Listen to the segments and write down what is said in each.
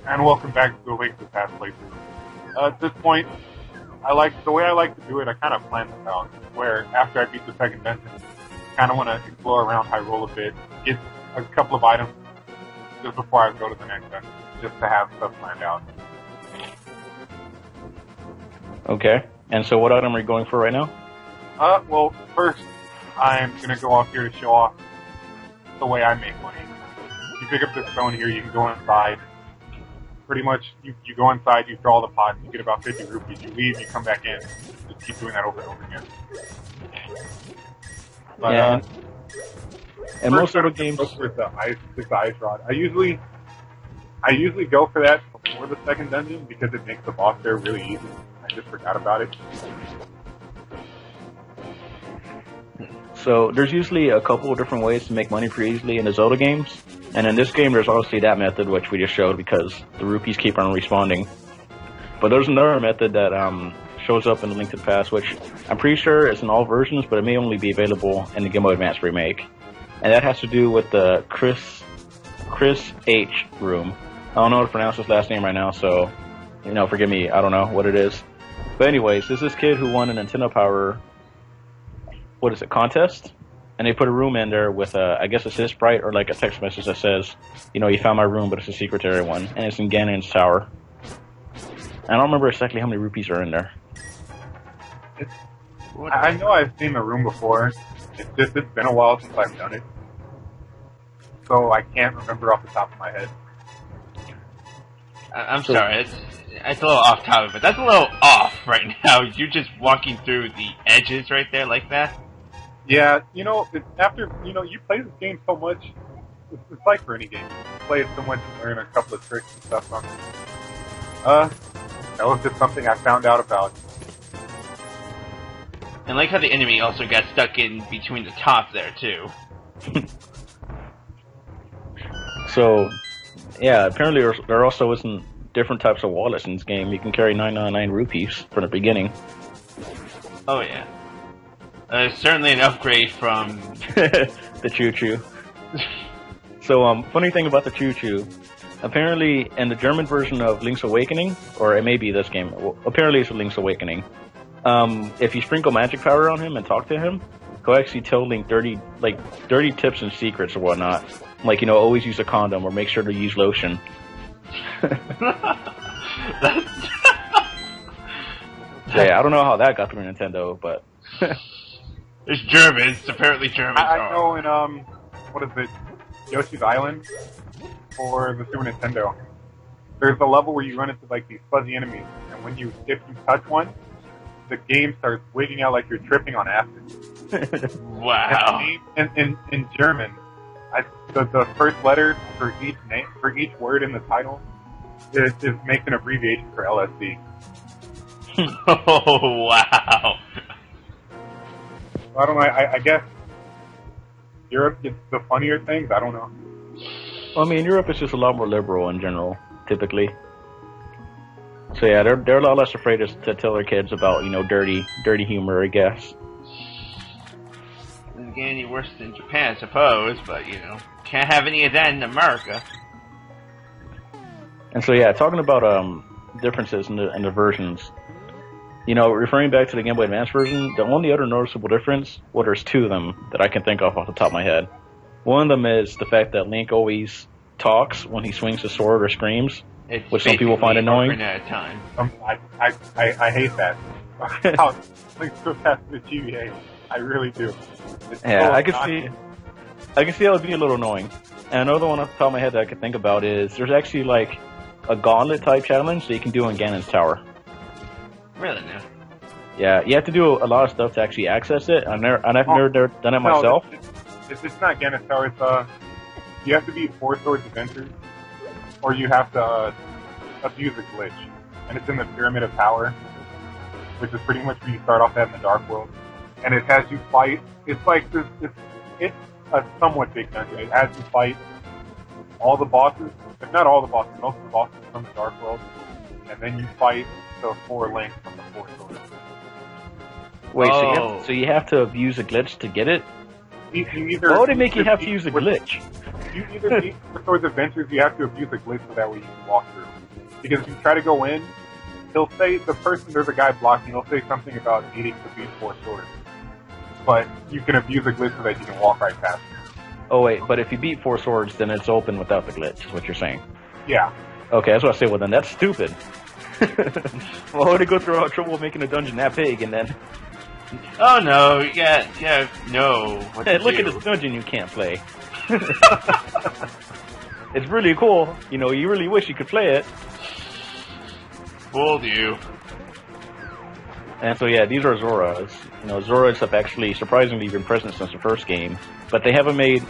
And welcome back to the Link to the Past playthrough. At this point, the way I like to do it, I kind of plan this out, where after I beat the second dungeon, I kind of want to explore around Hyrule a bit, get a couple of items just before I go to the next dungeon, just to have stuff planned out. Okay, and so what item are you going for right now? Well, first, I'm going to go off here to show off the way I make money. You pick up this stone here, you can go inside. Pretty much, you go inside, you draw the pot, you get about 50 rupees, you leave, you come back in, just keep doing that over and over again. But, yeah. And most of the games with the ice rod. I usually go for that before the second dungeon because it makes the boss there really easy. I just forgot about it. So there's usually a couple of different ways to make money pretty easily in the Zelda games. And in this game, there's obviously that method, which we just showed because the rupees keep on respawning. But there's another method that shows up in the Link to the Past, which I'm pretty sure is in all versions, but it may only be available in the Game Boy Advance remake. And that has to do with the Chris H room. I don't know how to pronounce his last name right now, so, forgive me, I don't know what it is. But anyways, there's this kid who won a Nintendo Power, contest? And they put a room in there with I guess it's his sprite or like a text message that says, you found my room, but it's a secret to everyone. And it's in Ganon's tower. I don't remember exactly how many rupees are in there. I know I've seen the room before. It's been a while since I've done it. So I can't remember off the top of my head. I'm sorry, it's a little off topic, but that's a little off right now. You're just walking through the edges right there like that. Yeah, after, you play this game so much, it's like for any game. You play it so much, you learn a couple of tricks and stuff from it. That was just something I found out about. And like how the enemy also got stuck in between the top there, too. So, yeah, apparently there also isn't different types of wallets in this game. You can carry 999 rupees from the beginning. Oh, yeah. Certainly an upgrade from the choo-choo. So, funny thing about the choo-choo, apparently in the German version of Link's Awakening, or it may be this game, apparently it's Link's Awakening, if you sprinkle magic powder on him and talk to him, he'll actually tell Link dirty tips and secrets or whatnot. Like, always use a condom or make sure to use lotion. Yeah, I don't know how that got through Nintendo, but... It's Germans. Apparently Germans I know in, Yoshi's Island for the Super Nintendo, there's a level where you run into, these fuzzy enemies, and if you touch one, the game starts wigging out like you're tripping on acid. Wow. And in German, the first letter for each word in the title is makes an abbreviation for LSD. Oh, wow. I don't know, I guess Europe gets the funnier things, I don't know. Well, I mean, Europe is just a lot more liberal in general, typically. So yeah, they're a lot less afraid to tell their kids about, dirty humor, I guess. Doesn't get any worse than Japan, I suppose, but, can't have any of that in America. And so yeah, talking about differences in the versions, referring back to the Game Boy Advance version, the only other noticeable difference, well, there's two of them that I can think of off the top of my head. One of them is the fact that Link always talks when he swings his sword or screams, which some people find annoying. At a time. I hate that. Link's so fast to the GBA. I really do. Yeah, I can see that would be a little annoying. And another one off the top of my head that I could think about is there's actually a gauntlet type challenge that you can do in Ganon's tower. Really now? Yeah, you have to do a lot of stuff to actually access it, and I've never done it myself. It's not Ganon's tower. It's you have to be 4 Swords Adventures, or you have to abuse a glitch, and it's in the Pyramid of Power, which is pretty much where you start off at in the Dark World, and it has you fight. It's like this. It's a somewhat big dungeon. It has you fight all the bosses, if not all the bosses, most of the bosses from the Dark World, and then you fight the 4 Links from the 4 Swords. Wait, so you have to use a glitch to get it? You either Why would it make you have to use a glitch? you either beat Four Swords Adventures, you have to abuse a glitch so that way you can walk through. Because if you try to go in, he'll say, there's a guy blocking, he'll say something about needing to beat Four Swords. But you can abuse a glitch so that you can walk right past it. Oh wait, but if you beat Four Swords, then it's open without the glitch, is what you're saying. Yeah. Okay, that's what I say, well then that's stupid. Why would it go through all trouble making a dungeon that big and then... Oh no, yeah, no. Hey, look at this dungeon you can't play. It's really cool. You know, you really wish you could play it. Fooled you. And so yeah, these are Zoras. You know, Zoras have actually surprisingly been present since the first game, but they haven't made...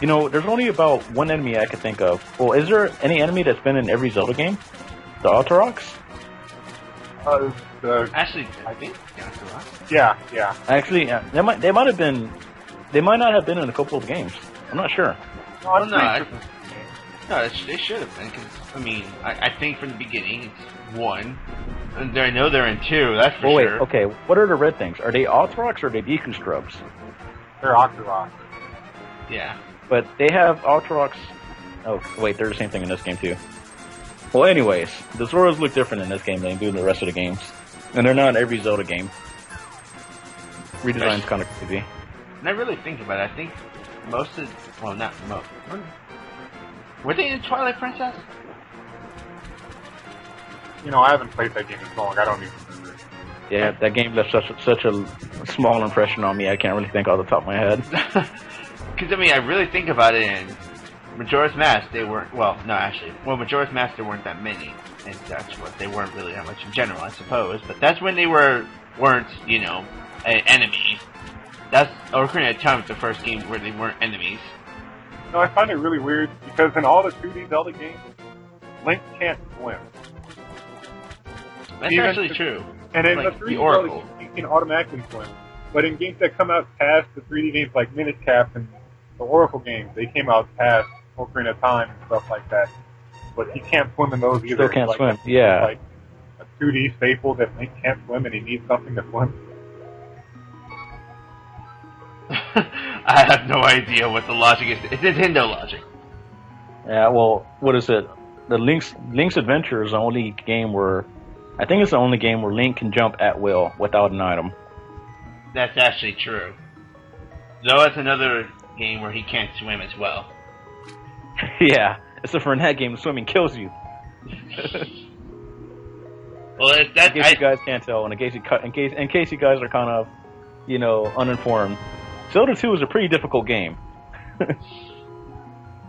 You know, there's only about one enemy I could think of. Well, is there any enemy that's been in every Zelda game? The Altoroks? Actually, I think Yeah. Actually, yeah, they might not have been in a couple of games. I'm not sure. No, they should have been, because, I mean, I think from the beginning it's 1, and I know they're in 2, that's for wait, sure. Okay, what are the red things? Are they Altoroks or are they Deku Scrubs? They're Octoroks. Yeah. But they have Altoroks... Oh, wait, they're the same thing in this game, too. Well, anyways, the Zoras look different in this game than they do in the rest of the games. And they're not in every Zelda game. Redesign's kind of crazy. And I really think about it, I think most of... Well, not most. Were they in Twilight Princess? You know, I haven't played that game in so long, I don't even remember. Yeah, that game left such a small impression on me, I can't really think off the top of my head. Because, I mean, I really think about it, and Majora's Mask, they weren't... Well, no, actually. Well, Majora's Mask, there weren't that many. And that's what... They weren't really that much in general, I suppose. But that's when they weren't, you know, enemies. That's Ocarina of Time was the first game where they weren't enemies. No, I find it really weird, because in all the 2D Zelda games, Link can't swim. That's actually true. And in like the 3D Zelda, you can automatically swim. But in games that come out past the 3D games like Minish Cap and the Oracle games, they came out past Ocarina of Time and stuff like that. But he can't swim in those either. Still can't swim, yeah. Like a 2D staple that Link can't swim and he needs something to swim. I have no idea what the logic is. It's Nintendo logic. Yeah, well, what is it? The Link's Adventure is the only game where... I think it's the only game where Link can jump at will without an item. That's actually true. Though it's another game where he can't swim as well. Yeah, except for in that game, swimming kills you. Well, that in case you guys can't tell, and in case you guys are kind of, you know, uninformed, Zelda 2 is a pretty difficult game.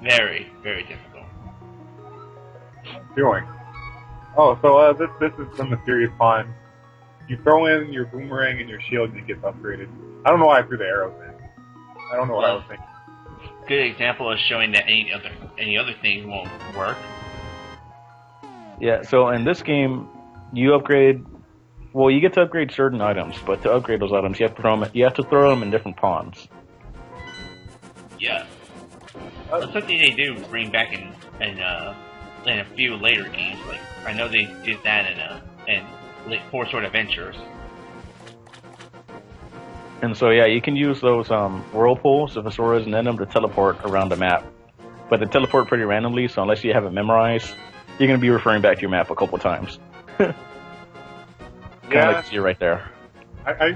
Very, very difficult. Doing. Oh, so this is some mysterious pond. You throw in your boomerang and your shield and it gets upgraded. I don't know why I threw the arrows in. I don't know what I was thinking. Good example of showing that any other thing won't work. Yeah, so in this game, you upgrade... Well, you get to upgrade certain items, but to upgrade those items, you have to throw them in different ponds. Yeah. That's something they do bring back in a few later games. Like I know they did that in Four Sword Adventures. And so yeah, you can use those whirlpools if a sword isn't in them to teleport around the map. But they teleport pretty randomly, so unless you have it memorized, you're going to be referring back to your map a couple times. Kind of like you see right there. I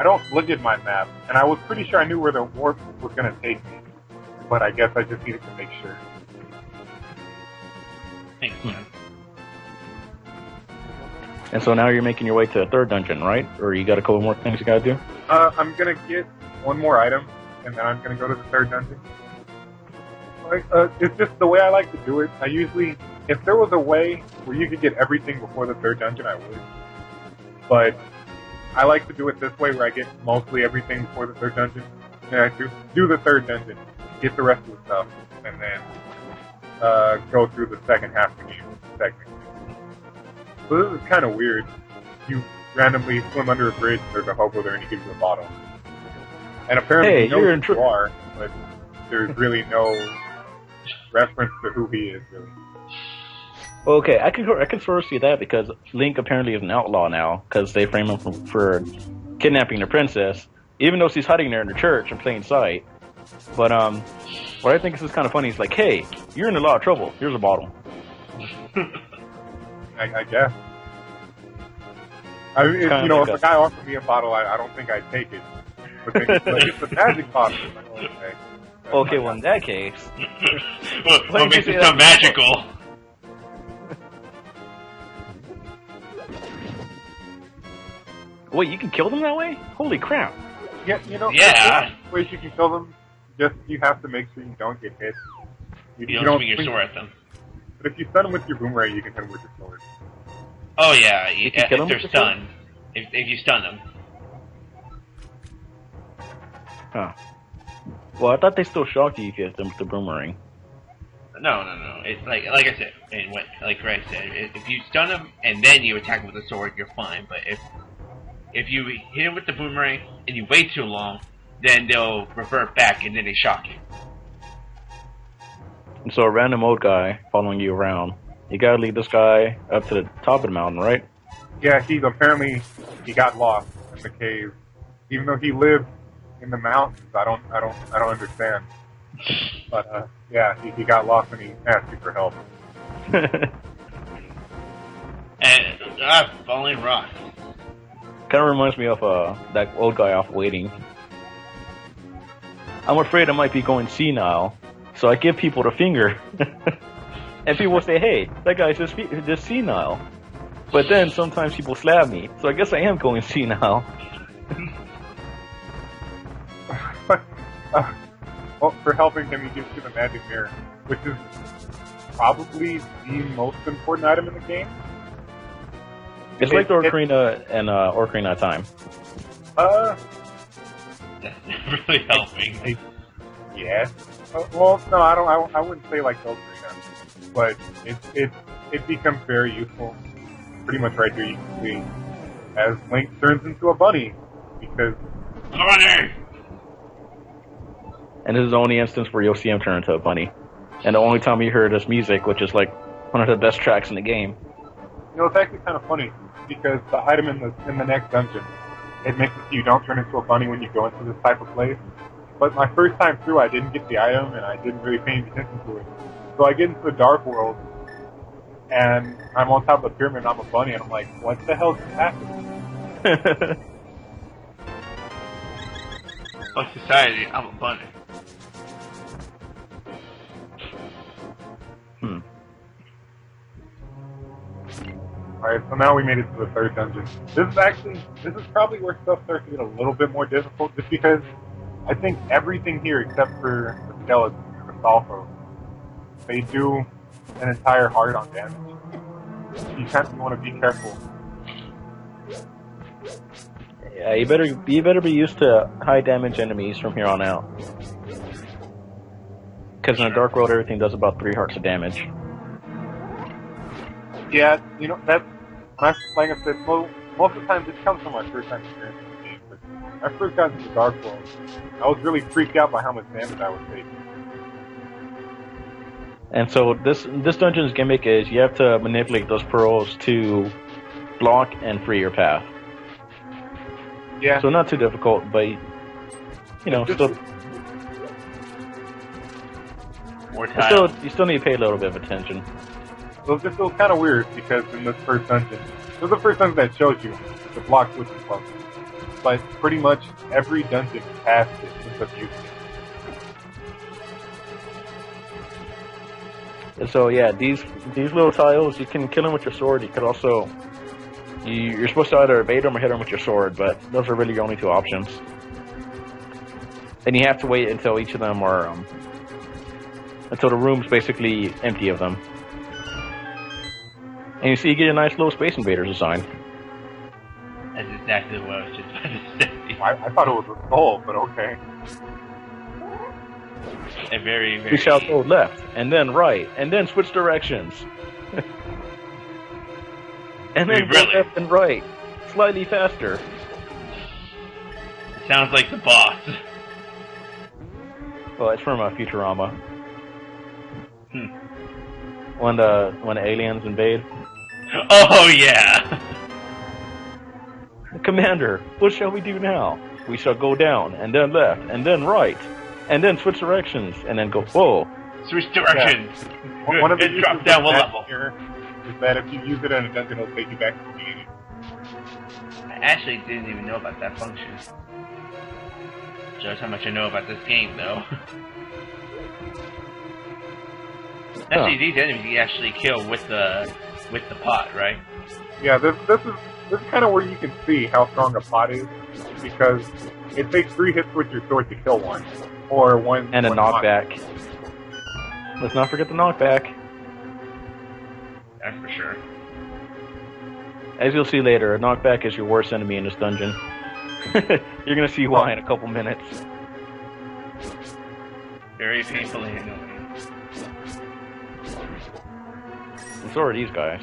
don't look at my map, and I was pretty sure I knew where the warp was going to take me. But I guess I just needed to make sure. And so now you're making your way to a third dungeon, right? Or you got a couple more things you gotta do? I'm gonna get one more item, and then I'm gonna go to the third dungeon. It's just the way I like to do it. I usually, if there was a way where you could get everything before the third dungeon, I would. But I like to do it this way, where I get mostly everything before the third dungeon. And I do the third dungeon, get the rest of the stuff, and then go through the second half of the game, technically. So this is kind of weird. You randomly swim under a bridge, there's a hobo there, and he gives you a bottle. And apparently he knows who you are, but there's really no reference to who he is, really. Okay, I can sort of see that, because Link apparently is an outlaw now, because they frame him for kidnapping the princess, even though she's hiding there in the church in plain sight. But what I think is kind of funny is like, hey, you're in a lot of trouble. Here's a bottle. I guess. I mean, Kind of you know, like if a guy offered me a bottle, I don't think I'd take it. But it's a magic bottle. Like, okay. Okay, well in that case, what makes it so magical? Wait, you can kill them that way? Holy crap! Yeah, you know, Yeah. there's ways you can kill them. Just you have to make sure you don't get hit. You don't swing your sword at them. But if you stun them with your boomerang, you can hit them with your sword. Oh yeah, You can kill them if they're with your sword? stunned. If you stun them. Huh. Well, I thought they still shocked you if you hit them with the boomerang. No. It's like I said, and like Greg said, if you stun them and then you attack them with a sword, you're fine. But if you hit them with the boomerang and you wait too long, then they'll revert back and then they shock you. And so a random old guy following you around, you gotta lead this guy up to the top of the mountain, right? Yeah, he got lost in the cave. Even though he lived in the mountains, I don't understand. But yeah, he got lost and he asked you for help. And falling rock. Kind of reminds me of that old guy off Waiting. I'm afraid I might be going senile, so I give people the finger. And people say, hey, that guy's just senile. But then sometimes people slap me, so I guess I am going senile. Well, for helping him, he gives you the magic mirror, which is probably the most important item in the game. It's like the Ocarina and Ocarina of Time. That's really helping. Yeah. Well, no, I wouldn't say like the Ocarina, but it becomes very useful. Pretty much right here you can see as Link turns into a bunny because Bunny! And this is the only instance where you'll see him turn into a bunny. And the only time you hear this music, which is like one of the best tracks in the game. you know it's actually kind of funny because the item in the next dungeon, it makes it so you don't turn into a bunny when you go into this type of place. But my first time through, I didn't get the item and I didn't really pay any attention to it. So I get into the dark world and I'm on top of the pyramid and I'm a bunny and I'm like, what the hell just happened? Fuck society, I'm a bunny. Alright, so now we made it to the third dungeon. This is probably where stuff starts to get a little bit more difficult, just because I think everything here except for the skeletons, the Salfo, they do an entire heart on damage. You want to be careful. Yeah, you better be used to high damage enemies from here on out. Because in a dark world, everything does about 3 hearts of damage. Yeah, you know, like I said, most of the time this comes from my first time experience in the game, but when I first got into the Dark World, I was really freaked out by how much damage I was taking. And so this dungeon's gimmick is you have to manipulate those pearls to block and free your path. Yeah. So not too difficult, but you know, you still need to pay a little bit of attention. It was kind of weird because in this first dungeon, it was the first dungeon that shows you the block switching function. But pretty much every dungeon past it ends up using it. And so yeah, these little tiles, you can kill them with your sword. You could also you're supposed to either evade them or hit them with your sword, but those are really your only 2 options. And you have to wait until each of them are until the room's basically empty of them. And you see, you get a nice little Space Invaders design. That's exactly what I was just about to say. I thought it was a skull, but okay. A very, very... You shall go left, and then right, and then switch directions. And then go left and right, slightly faster. It sounds like the boss. Well, it's from Futurama. When the aliens invade. Oh yeah! Commander, what shall we do now? We shall go down, and then left, and then right. and then switch directions, and then go, whoa. Switch directions. Yeah. One of the It dropped down one level. Here is that if you use it in a dungeon, it'll take you back to the beginning. I actually didn't even know about that function. Shows how much I know about this game, though. Actually, these enemies you actually kill with the pot, right? Yeah, this is kind of where you can see how strong a pot is, because it takes 3 hits with your sword to kill one, or one And a one knockback. Let's not forget the knockback. That's for sure. As you'll see later, a knockback is your worst enemy in this dungeon. You're gonna see why in a couple minutes. Very painfully annoying. And so are these guys.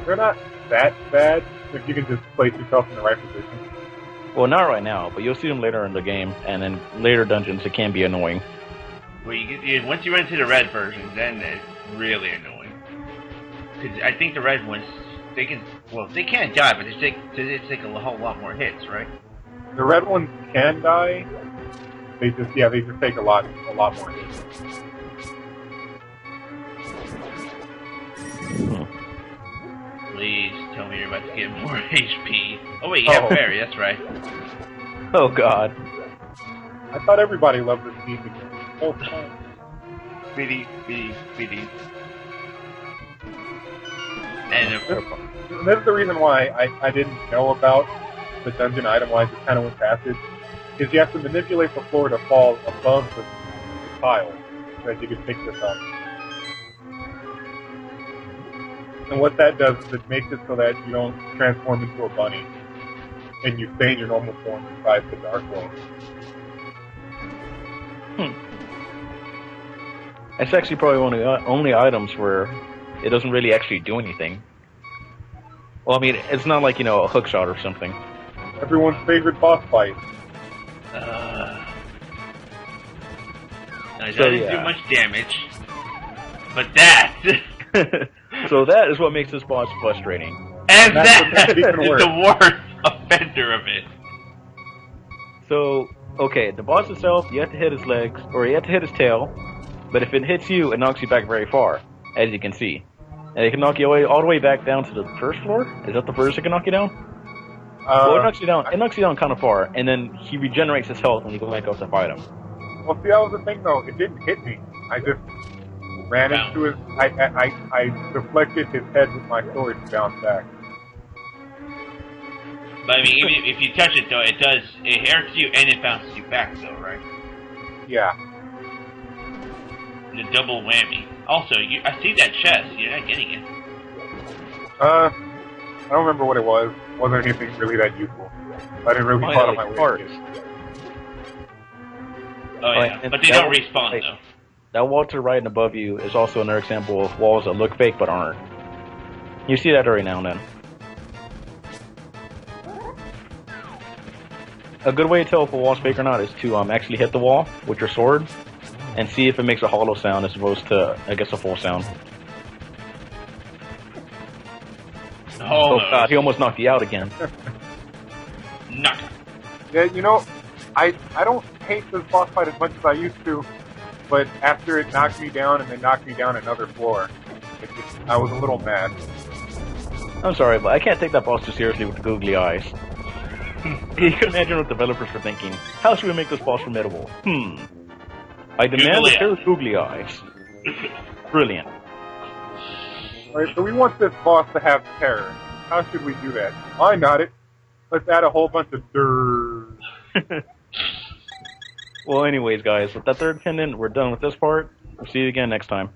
They're not that bad if you can just place yourself in the right position. Well, not right now, but you'll see them later in the game, and in later dungeons it can be annoying. Well, once you run into the red version, then it's really annoying. Because I think the red ones, they can't die, but they take a whole lot more hits, right? The red ones can die. They just take a lot more hits. Please tell me you're about to get more HP. Oh wait, you have fairy, that's right. Oh god. I thought everybody loved this game again. Oh, fun. Biddy. And This is the reason why I didn't know about the dungeon item-wise. It kind of went past it. Is you have to manipulate the floor to fall above the tile so that you can pick this up. And what that does is it makes it so that you don't transform into a bunny, and you stay in your normal form inside the dark world. It's actually probably one of the only items where it doesn't really actually do anything. Well, I mean, it's not like, a hook shot or something. Everyone's favorite boss fight. It doesn't do much damage, but that... So that is what makes this boss frustrating. And that is even worse. the worst offender of it. So, okay, the boss itself, you have to hit his legs, or you have to hit his tail, but if it hits you, it knocks you back very far, as you can see. And it can knock you all the way back down to the first floor? Is that the first it can knock you down? Well, it knocks you down. It knocks you down kind of far, and then he regenerates his health when you go back up to fight him. Well, see, that was the thing, though. It didn't hit me. I just ran into his... I deflected his head with my sword and bounced back. But I mean, even if you touch it, though, it hurts you and it bounces you back, though, right? Yeah. The double whammy. Also, I see that chest. You're not getting it. I don't remember what it was. It wasn't anything really that useful. I didn't really thought on my way to it. Oh, yeah. But they don't respawn, though. That wall to the right and above you is also another example of walls that look fake but aren't. You see that every now and then. A good way to tell if a wall's fake or not is to actually hit the wall with your sword and see if it makes a hollow sound as opposed to, I guess, a full sound. Oh god, he almost knocked you out again. Knock. Yeah, I don't hate this boss fight as much as I used to, but after it knocked me down and then knocked me down another floor, I was a little mad. I'm sorry, but I can't take that boss too seriously with the googly eyes. You can imagine what developers were thinking. How should we make this boss formidable? I demand a pair of googly eyes. Brilliant. Alright, so we want this boss to have terror. How should we do that? I got it. Let's add a whole bunch of dirt. Well, anyways, guys, with that third pendant, we're done with this part. We'll see you again next time.